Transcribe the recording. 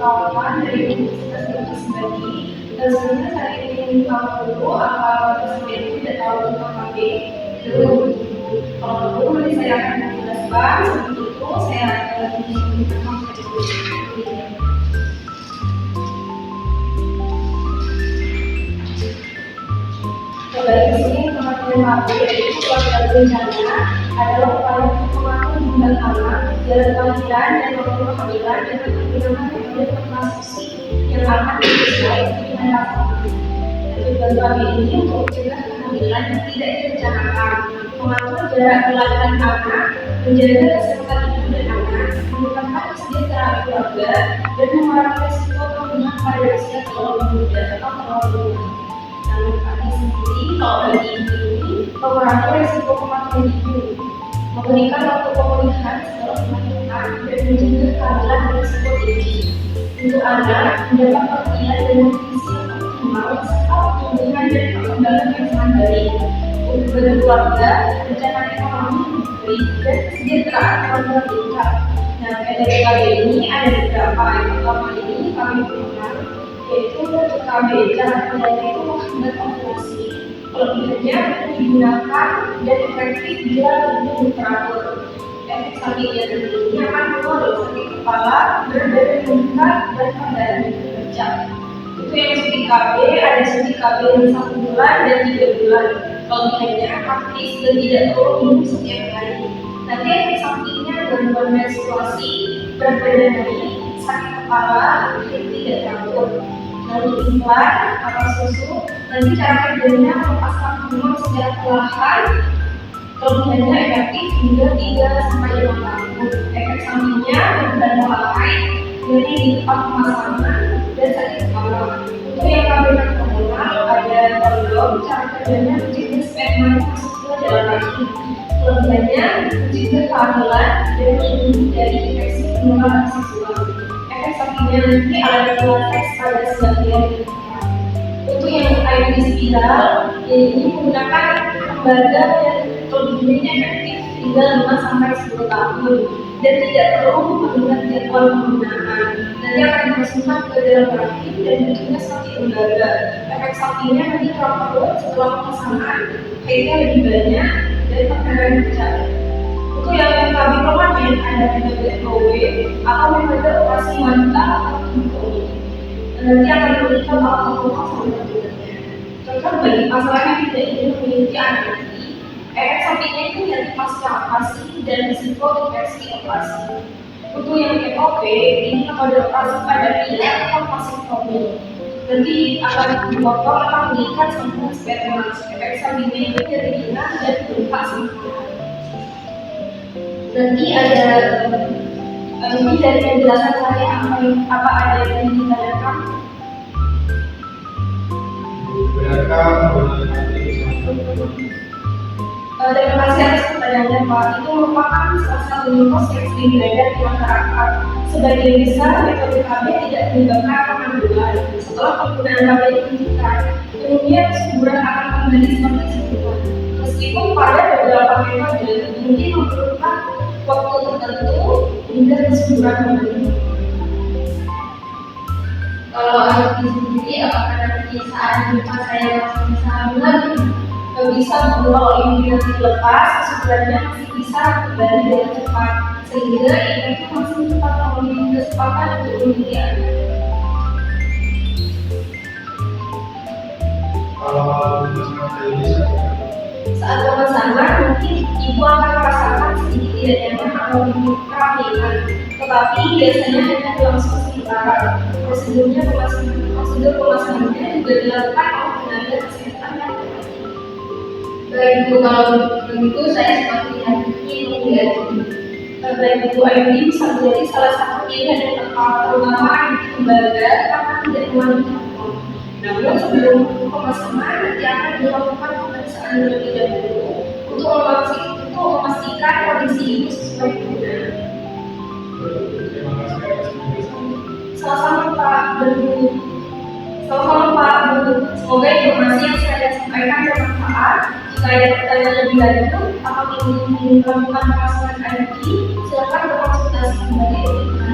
kawan dari Universitas Gajah Sembadi. Dan sebenarnya saya ingin tahu dulu apa saya itu tidak tahu tentang KB. Itu kalau perlu nanti saya akan menjelaskan. Sebelum itu saya akan menjelaskan Kembali ke sini, pengertian KB yaitu suatu berencana adalah upaya pengembangan hubungan anak, jalan kelahiran dan waktu kehamilan dengan menggunakan metode kontrasepsi yang aman dan sesuai dengan pasangan. Tujuan KB ini untuk mencegah kehamilan yang tidak direncanakan, mengatur jarak kelahiran anak, menjaga kesehatan ibu dan anak, meningkatkan kesejahteraan keluarga, dan mengurangi risiko kandungan pada usia terlalu muda atau terlalu tua. Namun kami sendiri, kalau bagi ibu ini, mengurangi risiko kematian ibu, memberikan waktu pemulihan setelah melahirkan, dan mencegah kehamilan berisiko tinggi. Untuk anak, mendapat pengertian dan nutrisi yang optimal serta pertumbuhan dan perkembangan yang sangat baik. Untuk berkeluarga, rencana ekonomi baik dan kesejahteraan keluarga meningkat. Nah, PDKB ini ada beberapa. Yang pertama ini kami gunakan yaitu KB cara kerjanya itu menghambat ovulasi. Kelebihannya digunakan dan efektif bila ibu teratur. Efek sampingnya ini akan keluar dari sakit kepala, berat badan meningkat, dan perdarahan bekerja. Itu yang suntik KB, ada suntik KB yang 1 bulan dan 3 bulan. Kelebihannya praktis dan tidak perlu minum setiap hari. Nanti efek sampingnya gangguan menstruasi, berat badan naik, sakit kepala, dan tidak teratur. Lalu implan atau susu, nanti cara kerjanya melepaskan hormon secara perlahan. Kelebihannya efektif hingga 3-5 tahun. Efek sampingnya beban pakai, nyeri di tempat pemasangan, dan sakit kepala. Untuk yang KB hormonal ada kondom, cara kerjanya mencegah sperma masuk ke dalam rahim. Kelebihannya mencegah kehamilan dan melindungi dari infeksi penularan seksual. Efek sampingnya nanti ada latex pada sebagian lingkaran. Untuk yang IUD spiral, ini menggunakan lembaga yang kelebihannya efektif hingga 5-10 tahun dan tidak perlu mengingat jadwal penggunaan. Nanti akan dimasukkan ke dalam rahim dan bentuknya seperti lembaga. Efek sampingnya nanti kalau perlu setelah pemasangan haidnya lebih banyak dan perdarahan bercabang. Untuk yang KB permanen ada metode FOW atau metode operasi wanita atau gynekologi. Nanti akan melihat apa-apa sampai tujuannya. Contoh bagi pasangan yang tidak ingin memiliki anak lagi, efek sampingnya itu dari pasca operasi dan risiko infeksi operasi. Untuk yang FOP, ini metode operasi pada pria atau vasektomi. Nanti akan dipotong atau mengikat sambungan sperma. Efek sampingnya itu dari ringan dan berupa sempurna. Nanti ada lebih dari penjelasan saya apa ada yang ditanyakan? Terima kasih atas pertanyaannya Pak. Itu merupakan salah satu mitos yang sering beredar di masyarakat. Sebagian besar metode KB tidak menyebabkan kehamilan. Setelah penggunaan KB dihentikan, kemudian kesuburan akan kembali seperti semula. Meskipun pada beberapa metode mungkin memerlukan waktu tertentu hingga kesuburan kembali. Kalau anak sendiri, apakah nanti saat jumpa saya masih bisa hamil? Bisa, kalau ini nanti lepas, kesuburannya masih bisa kembali dengan cepat, sehingga itu masih cepat memiliki kesempatan untuk memiliki anak. Saat pemasangan, mungkin ibu akan merasakan sedikit tidak nyaman atau kehamilan, tetapi biasanya hanya berlangsung sebentar. Prosedur pemasangannya juga dilakukan oleh tenaga kesehatan yang terlatih. Baik Bu, kalau begitu saya semakin yakin melihat baik Bu IUD bisa menjadi salah satu pilihan yang tepat, terutama lembaga karena tidak mengandung hormon. Namun sebelum pemasangan nanti akan dilakukan pemeriksaan terlebih dahulu untuk memastikan kondisi ibu sesuai kebutuhan. Sama-sama Pak Bedu. Semoga informasi yang saya sampaikan bermanfaat. Jika ada pertanyaan lebih lanjut atau ingin melakukan pemasangan IUD, silakan berkonsultasi kembali dengan